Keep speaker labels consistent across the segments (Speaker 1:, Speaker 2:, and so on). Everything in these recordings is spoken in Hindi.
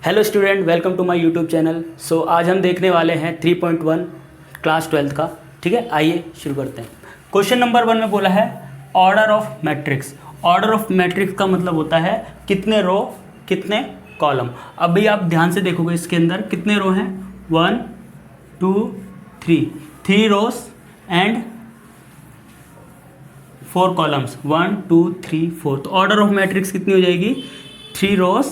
Speaker 1: Hello student, welcome to my YouTube channel. So आज हम देखने वाले हैं 3.1 क्लास 12 का। ठीक है, आइए शुरू करते हैं। क्वेश्चन नंबर 1 में बोला है order of matrix. Order of matrix का मतलब होता है कितने रो कितने कॉलम। अब भी आप ध्यान से देखोगे इसके अंदर कितने रो हैं, 1 2 3 रोज एंड 4 कॉलम्स, 1 2 3 4। तो ऑर्डर ऑफ मैट्रिक्स कितनी हो जाएगी, 3 रोज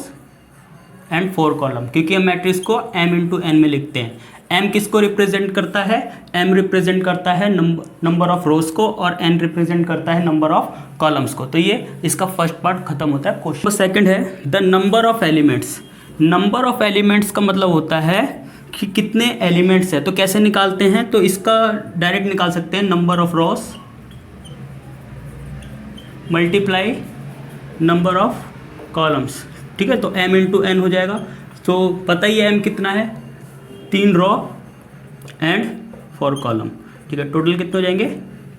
Speaker 1: एंड 4 कॉलम, क्योंकि हम मैट्रिक्स को m इंटू एन में लिखते हैं। m किसको रिप्रेजेंट करता है, m रिप्रेजेंट करता है नंबर ऑफ रोज को और n रिप्रेजेंट करता है नंबर ऑफ कॉलम्स को। तो ये इसका फर्स्ट पार्ट खत्म होता है। क्वेश्चन सेकंड है the number of elements. Number of elements का मतलब होता है कि कितने एलिमेंट्स है। तो कैसे निकालते हैं, तो इसका डायरेक्ट निकाल सकते हैं, number of rose multiply number of columns. ठीक है, तो m इंटू एन हो जाएगा। तो पता ही है m कितना है, 3 रो एंड 4 कॉलम। ठीक है, टोटल कितने हो जाएंगे,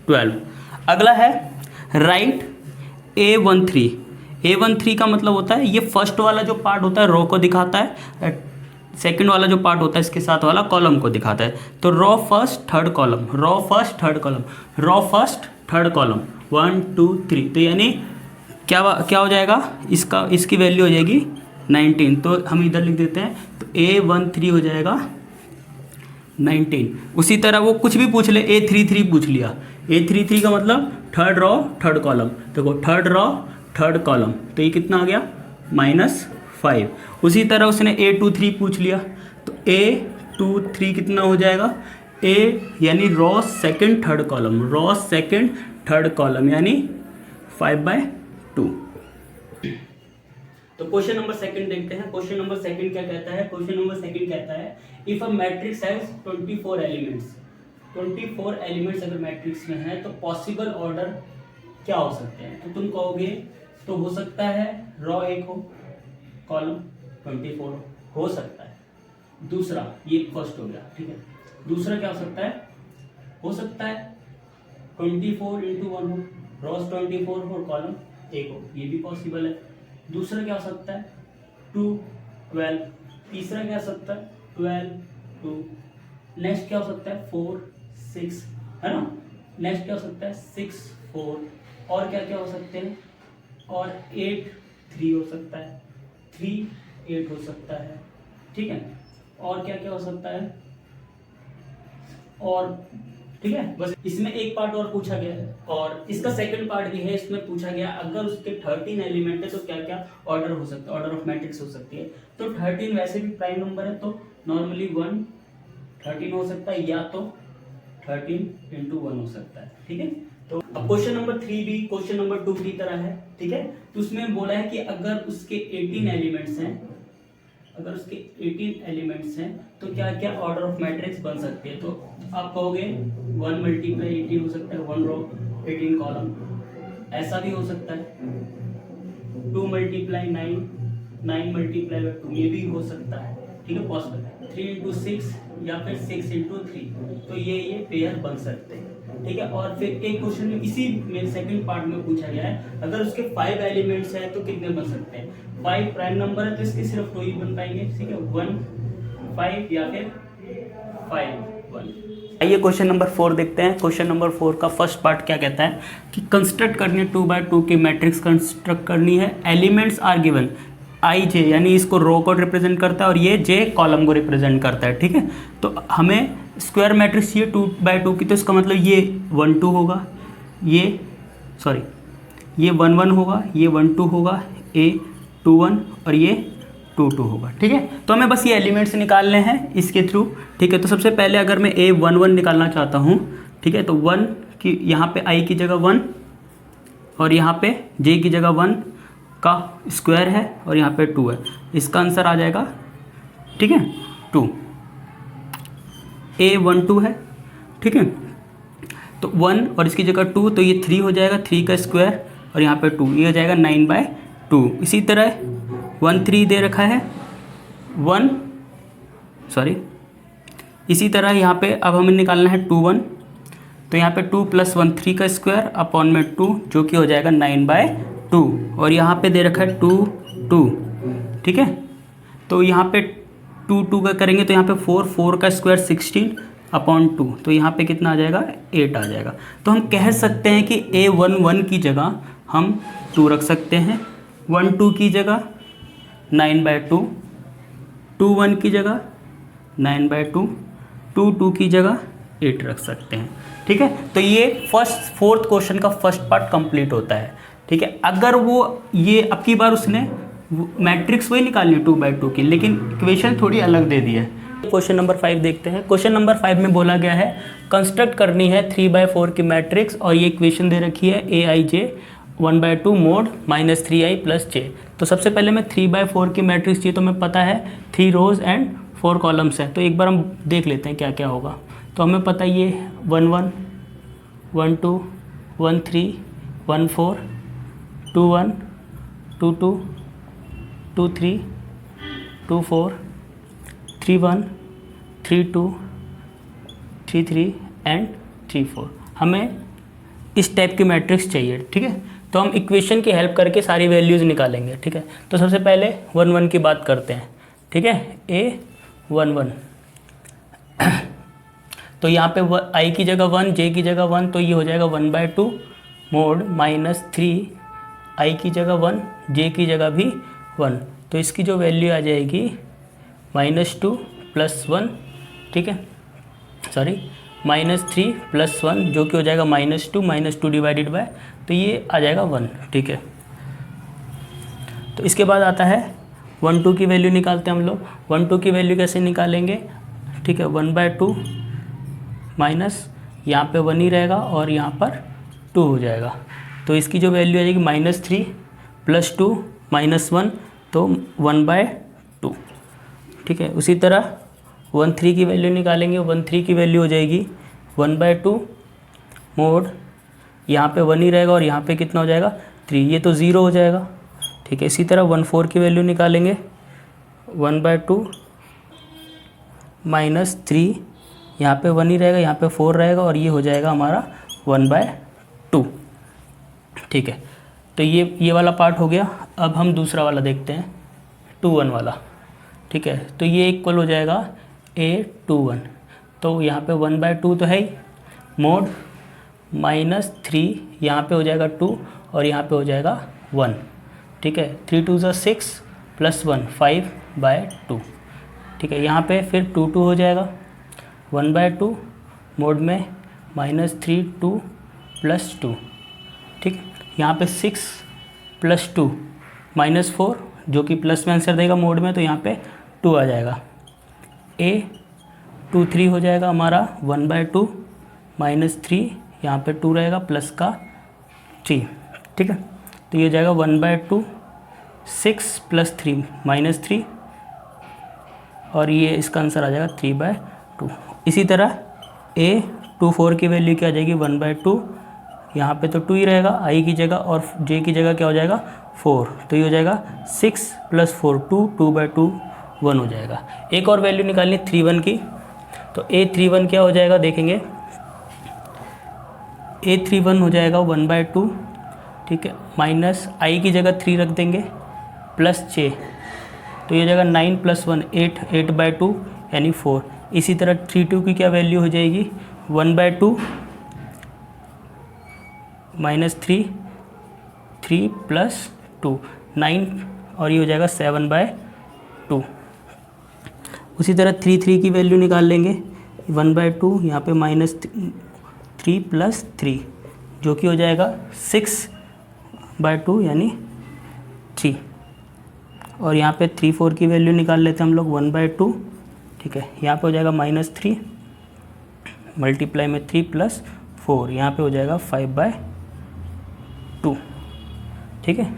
Speaker 1: 12। अगला है राइट A13। A13 का मतलब होता है ये फर्स्ट वाला जो पार्ट होता है रो को दिखाता है, सेकंड वाला जो पार्ट होता है इसके साथ वाला कॉलम को दिखाता है। तो row first third column, row first third column, row first third column, 1 2 3। तो यानी क्या हो जाएगा, इसकी वैल्यू हो जाएगी 19। तो हम इधर लिख देते हैं, तो A13 हो जाएगा 19। उसी तरह वो कुछ भी पूछ ले, A33 पूछ लिया, A33 का मतलब थर्ड रो थर्ड कॉलम। देखो थर्ड रो थर्ड कॉलम, तो ये कितना आ गया, -5। उसी तरह उसने A23 पूछ लिया, तो A23 कितना हो जाएगा, A यानी row second third column, row second third column यानी 5/2। तो क्वेश्चन नंबर सेकंड देखते हैं। क्वेश्चन नंबर सेकंड क्या कहता है, क्वेश्चन नंबर सेकंड कहता है if a matrix has 24 elements, 24 elements अगर मैट्रिक्स में है तो पॉसिबल ऑर्डर क्या हो सकते हैं। तो तुम कहोगे तो हो सकता है रो 1 हो, कॉलम 24 हो सकता है। दूसरा, ये फर्स्ट हो गया, ठीक है। दूसरा क्या हो सकता है 24 इंटू 1 हो, रोज 24 हो, कॉलम 1 हो, ये भी पॉसिबल है। दूसरा क्या हो सकता है 2 12। तीसरा क्या हो सकता है 12 2। नेक्स्ट क्या हो सकता है 4 6, है ना। नेक्स्ट क्या हो सकता है 6 4। और क्या क्या हो सकते हैं, और 8 3 हो सकता है, 3 8 हो सकता है, ठीक है। और क्या क्या हो सकता है, और ठीक है। बस इसमें एक पार्ट और पूछा गया है, और इसका सेकंड पार्ट भी है। इसमें पूछा गया अगर उसके 13 एलिमेंट है तो क्या क्या ऑर्डर हो सकता है, ऑर्डर ऑफ मैट्रिक्स हो सकती है। तो 13 वैसे भी प्राइम नंबर है, तो नॉर्मली 1 13 हो सकता है, या तो 13 इंटू 1 हो सकता है, ठीक है। तो अब क्वेश्चन नंबर 3 भी क्वेश्चन नंबर 2 की तरह है, ठीक है। तो उसमें बोला है कि अगर उसके 18 एलिमेंट्स हैं, अगर उसके 18 एलिमेंट्स हैं तो क्या क्या ऑर्डर ऑफ मैट्रिक्स बन सकती है। तो आप कहोगे 1 मल्टीप्लाई 18 हो सकता है, 1 रो 18 कॉलम, ऐसा भी हो सकता है। 2 मल्टीप्लाई 9, 9 मल्टीप्लाई 2, ये भी हो सकता है, ठीक है, पॉसिबल है। 3 इंटू 6 या फिर 6 इंटू 3, तो ये पेयर बन सकते हैं, ठीक है। और फिर एक क्वेश्चन में इसी में सेकंड पार्ट में पूछा गया है अगर उसके 5 एलिमेंट्स हैं तो कितने बन सकते हैं। 5 प्राइम नंबर है तो इसके सिर्फ 2 ही बन पाएंगे, ठीक है, 1 5 या फिर 5 1। आइए क्वेश्चन नंबर 4 देखते हैं। क्वेश्चन नंबर 4 का फर्स्ट पार्ट क्या कहता है कि कंस्ट्रक्ट करनी है 2x2 की मैट्रिक्स कंस्ट्रक्ट करनी है। एलिमेंट्स आर गिवन आई जे, यानी इसको रो को रिप्रेजेंट करता है और ये जे कॉलम को रिप्रेजेंट करता है, ठीक है। तो हमें स्क्वायर मैट्रिक्स चाहिए 2x2 की, तो इसका मतलब ये 1 2 होगा, ये 1 1 होगा, ये 1 2 होगा, A 2 1 और ये 2 2 होगा, ठीक है। तो हमें बस ये एलिमेंट्स निकालने हैं इसके थ्रू, ठीक है। तो सबसे पहले अगर मैं A 1 1 निकालना चाहता हूँ, ठीक है, तो 1 की यहाँ पे I की जगह 1 और यहाँ पे J की जगह 1 का स्क्वायर है और यहाँ पे 2 है, इसका आंसर आ जाएगा, ठीक है, 2। A 1 2 है, ठीक है, तो 1 और इसकी जगह 2, तो ये 3 हो जाएगा, 3 का स्क्वायर और यहाँ पे 2, ये हो जाएगा 9/2। इसी तरह 1 3 दे रखा है, इसी तरह यहाँ पे अब हमें निकालना है 2 1, तो यहाँ पे 2 + 1 3 का स्क्वायर अपॉन में 2, जो कि हो जाएगा 9/2। और यहाँ पे दे रखा है 2 2, ठीक है। तो तो यहाँ पे 2 2 का करेंगे तो यहाँ पे 4 4 का स्क्वायर 16/2, तो यहाँ पे कितना आ जाएगा 8 आ जाएगा। तो हम कह सकते हैं कि A11 की जगह हम 2 रख सकते हैं, 1 2 की जगह 9/2, 2 1 की जगह 9/2, 2 2 की जगह 8 रख सकते हैं। ठीक है, तो ये फोर्थ क्वेश्चन का फर्स्ट पार्ट कंप्लीट होता है। ठीक है, अगर वो ये अब की बार उसने मैट्रिक्स वही निकालनी 2/2 की, लेकिन इक्वेशन थोड़ी अलग दे दी है। क्वेश्चन नंबर 5 देखते हैं। क्वेश्चन नंबर 5 में बोला गया है कंस्ट्रक्ट करनी है 3/4 की मैट्रिक्स और ये इक्वेशन दे रखी है aij 1/2 mod -3i + j। तो सबसे पहले मैं 3/4 की मैट्रिक्स चाहिए, तो मैं पता है 3 रोज एंड 4 कॉलम्स है। तो एक बार हम देख लेते हैं क्या क्या होगा। तो हमें पता ये 1 1 1 2 1 3 1 4 2 1 2 2 2 3 2 4 3 1 3 2 3 3 एंड 3 4। हमें इस टाइप की मैट्रिक्स चाहिए। ठीक है, तो हम इक्वेशन की हेल्प करके सारी वैल्यूज़ निकालेंगे। ठीक है, तो सबसे पहले 1 1 की बात करते हैं। ठीक है, A11 तो यहाँ पे i की जगह 1, j की जगह 1, तो ये हो जाएगा 1/2 mod -3 i की जगह 1, j की जगह भी 1, तो इसकी जो वैल्यू आ जाएगी -2 + 1। ठीक है, सॉरी -3 + 1 जो कि हो जाएगा -2 डिवाइडेड बाय, तो ये आ जाएगा 1। ठीक है, तो इसके बाद आता है 1 2 की वैल्यू निकालते हैं हम लोग। 1 2 की वैल्यू कैसे निकालेंगे? ठीक है, 1/2 माइनस यहाँ पे 1 ही रहेगा और यहाँ पर 2 हो जाएगा, तो इसकी जो वैल्यू आ जाएगी -3 + 2 -1, तो 1/2। ठीक है, उसी तरह 1 3 की वैल्यू निकालेंगे। 1 3 की वैल्यू हो जाएगी 1/2 मोड, यहाँ पे 1 ही रहेगा और यहाँ पे कितना हो जाएगा 3, ये तो 0 हो जाएगा। ठीक है, इसी तरह 1 4 की वैल्यू निकालेंगे। 1/2 -3, यहाँ पे 1 ही रहेगा, यहाँ पे 4 रहेगा और ये हो जाएगा हमारा 1/2। ठीक है, तो ये वाला पार्ट हो गया। अब हम दूसरा वाला देखते हैं, 2 1 वाला। ठीक है, तो ये इक्वल हो जाएगा A21, तो यहाँ पे 1/2 तो है ही, मोड -3, यहाँ पे हो जाएगा 2 और यहाँ पे हो जाएगा 1। ठीक है, 3 2 6 + 1 5/2। ठीक है, यहाँ पे फिर 2 2 हो जाएगा, 1/2 मोड में -3 2 + 2। ठीक, यहाँ पे 6 + 2 -4 जो कि प्लस में आंसर देगा मोड में, तो यहाँ पे 2 आ जाएगा। A23 हो जाएगा हमारा 1/2 -3, यहाँ पे 2 रहेगा प्लस का 3। ठीक है, तो ये हो जाएगा 1/2 6 + 3 -3 और ये इसका आंसर आ जाएगा 3/2। इसी तरह A24 की वैल्यू क्या आ जाएगी 1/2, यहाँ पे तो 2 ही रहेगा i की जगह और j की जगह क्या हो जाएगा 4, तो ये हो जाएगा 6 + 4 2 2/2 1 हो जाएगा। एक और वैल्यू निकालनी 3 1 की, तो A31 क्या हो जाएगा देखेंगे। A31 हो जाएगा 1/2। ठीक है, माइनस i की जगह 3 रख देंगे प्लस j, तो ये हो जाएगा 9 + 1 8 8/2 यानी 4। इसी तरह 3 2 की क्या वैल्यू हो जाएगी 1/2 -3 3 + 2 9 और ये हो जाएगा 7/2। उसी तरह 3 3 की वैल्यू निकाल लेंगे 1/2, यहाँ पे -3 + 3 जो कि हो जाएगा 6/2 यानी 3। और यहाँ पे 3 4 की वैल्यू निकाल लेते हैं हम लोग 1/2। ठीक है, यहाँ पे हो जाएगा -3 मल्टीप्लाई में 3 + 4, यहाँ पे हो जाएगा 5/2। ठीक है,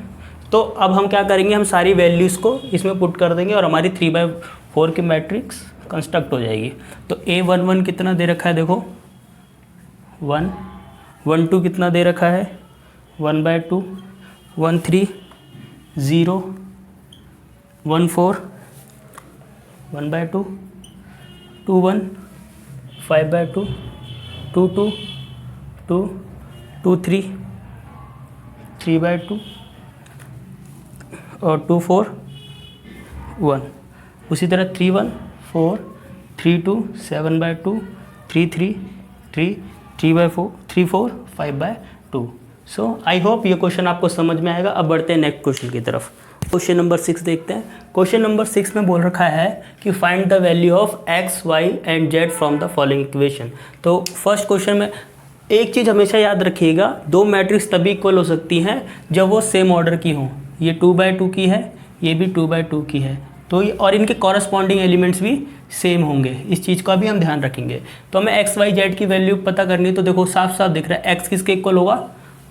Speaker 1: तो अब हम क्या करेंगे, हम सारी वैल्यूज़ को इसमें पुट कर देंगे और हमारी 3/4 की मैट्रिक्स कंस्ट्रक्ट हो जाएगी। तो A11 कितना दे रखा है देखो 1 1 2 कितना दे रखा है 1/2 1 3 0 1 4 1/2 2 1 5/2 2 2 2 2 3 3/2 और 2 4 1। उसी तरह 3 1 4 3 2 7/2 3 3 3 3/4 3 4 5/2। सो आई होप ये क्वेश्चन आपको समझ में आएगा। अब बढ़ते हैं नेक्स्ट क्वेश्चन की तरफ। क्वेश्चन नंबर 6 देखते हैं। क्वेश्चन नंबर 6 में बोल रखा है कि find the value of x, y and z from the following equation. तो फर्स्ट क्वेश्चन में एक चीज़ हमेशा याद रखिएगा, दो मैट्रिक्स तभी इक्वल हो सकती हैं जब वो सेम ऑर्डर की हों। ये 2/2 की है, ये भी 2/2 की है, तो ये और इनके कॉरस्पॉन्डिंग एलिमेंट्स भी सेम होंगे। इस चीज़ का भी हम ध्यान रखेंगे। तो हमें x, y, z की वैल्यू पता करनी है। तो देखो साफ साफ दिख रहा है x किसके इक्वल होगा,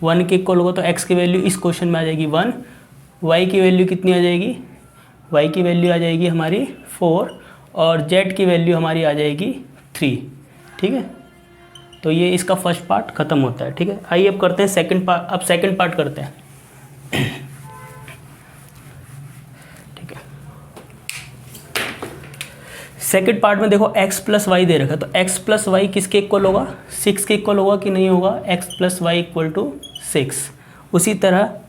Speaker 1: 1 के इक्वल होगा। तो x की वैल्यू इस क्वेश्चन में आ जाएगी 1। y की वैल्यू कितनी आ जाएगी, y की वैल्यू आ जाएगी हमारी 4 और z की वैल्यू हमारी आ जाएगी 3। ठीक है, तो ये इसका फर्स्ट पार्ट खत्म होता है। ठीक है, आइए अब करते हैं सेकंड पार्ट। अब सेकंड पार्ट करते हैं। ठीक है, सेकंड पार्ट में देखो x प्लस वाई दे रखा है। तो x प्लस वाई किसके इक्वल होगा, 6 के इक्वल होगा कि नहीं होगा, x plus y equal to 6। उसी तरह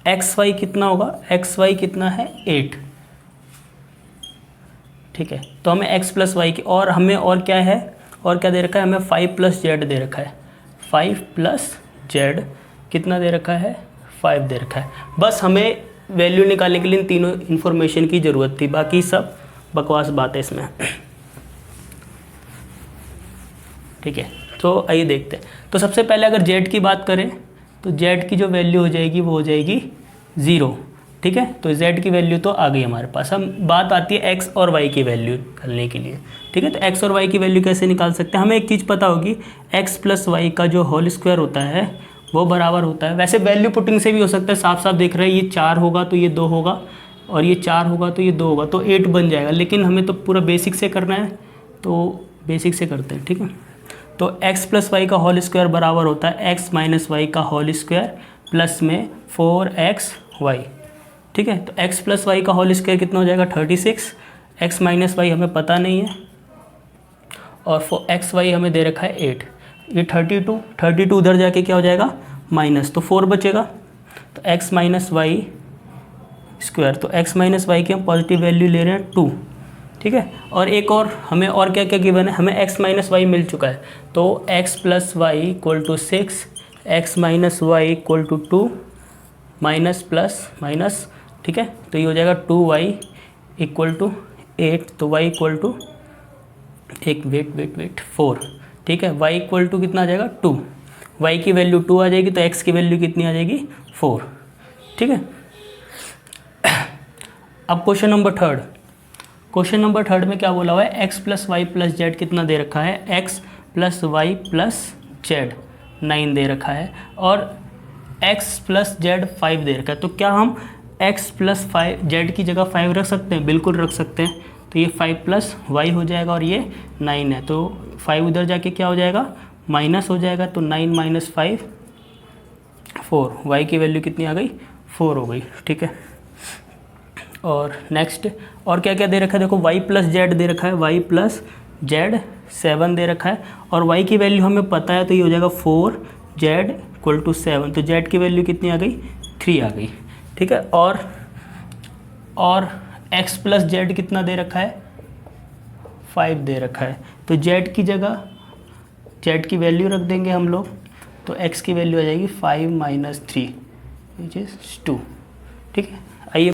Speaker 1: एक्स वाई कितना होगा, एक्स वाई कितना है 8। ठीक है, तो हमें x प्लस वाई की और हमें और क्या है, और क्या दे रखा है, हमें 5 प्लस जेड दे रखा है। 5 प्लस जेड कितना दे रखा है, 5 दे रखा है। बस हमें वैल्यू निकालने के लिए इन तीनों इन्फॉर्मेशन की ज़रूरत थी, बाकी सब बकवास बात है इसमें। ठीक है, तो आइए देखते हैं। तो सबसे पहले अगर जेड की बात करें तो जेड की जो वैल्यू हो जाएगी वो हो जाएगी 0। ठीक है, तो z की वैल्यू तो आ गई हमारे पास। हम बात आती है x और y की वैल्यू निकालने के लिए। ठीक है, तो x और y की वैल्यू कैसे निकाल सकते हैं, हमें एक चीज़ पता होगी, x प्लस वाई का जो होल स्क्वायर होता है वो बराबर होता है, वैसे वैल्यू पुटिंग से भी हो सकता है, साफ साफ देख रहे हैं, ये 4 होगा तो ये 2 होगा, और ये 4 होगा तो ये 2 होगा, तो 8 बन जाएगा। लेकिन हमें तो पूरा बेसिक से करना है, तो बेसिक से करते हैं। ठीक है, तो x प्लस वाई का होल स्क्वायर बराबर होता है x माइनस वाई का होल स्क्वायर प्लस में 4xy। ठीक है, तो x प्लस वाई का होल स्क्वायर कितना हो जाएगा 36। x माइनस वाई हमें पता नहीं है, और एक्स वाई हमें दे रखा है 8। ये 32 उधर जाके क्या हो जाएगा माइनस, तो 4 बचेगा। तो x माइनस वाई स्क्वायर, तो x माइनस वाई की हम पॉजिटिव वैल्यू ले रहे हैं 2। ठीक है, और एक और हमें और क्या क्या गिवन है, हमें x माइनस वाई मिल चुका है। तो x plus y equal to 6, x minus y equal to 2, minus plus minus. ठीक है, तो ये हो जाएगा 2y इक्वल टू 8, तो y इक्वल टू एक वेट 4। ठीक है, y इक्वल टू कितना आ जाएगा 2, y की वैल्यू 2 आ जाएगी, तो x की वैल्यू कितनी आ जाएगी 4। ठीक है, अब question number third. Question number third में क्या बोला हुआ है, x plus y plus z कितना दे रखा है, x plus y plus z 9 दे रखा है, और x प्लस जेड 5 दे रखा है। तो क्या हम x प्लस 5 जेड की जगह 5 रख सकते हैं, बिल्कुल रख सकते हैं। तो ये 5 प्लस वाई हो जाएगा, और ये 9 है, तो 5 उधर जाके क्या हो जाएगा माइनस हो जाएगा, तो 9 माइनस 5 4, y की वैल्यू कितनी आ गई 4 हो गई। ठीक है, और नेक्स्ट और क्या क्या दे रखा है, देखो y प्लस जेड दे रखा है, y प्लस जेड 7 दे रखा है, और y की वैल्यू हमें पता है, तो ये हो जाएगा 4z इक्वल टू 7, तो z की वैल्यू कितनी आ गई 3 आ गई। ठीक है, और x प्लस जेड कितना दे रखा है 5 दे रखा है, तो z की जगह z की वैल्यू रख देंगे हम लोग, तो x की वैल्यू आ जाएगी 5 माइनस 3 विच इज़ 2। ठीक है, आइए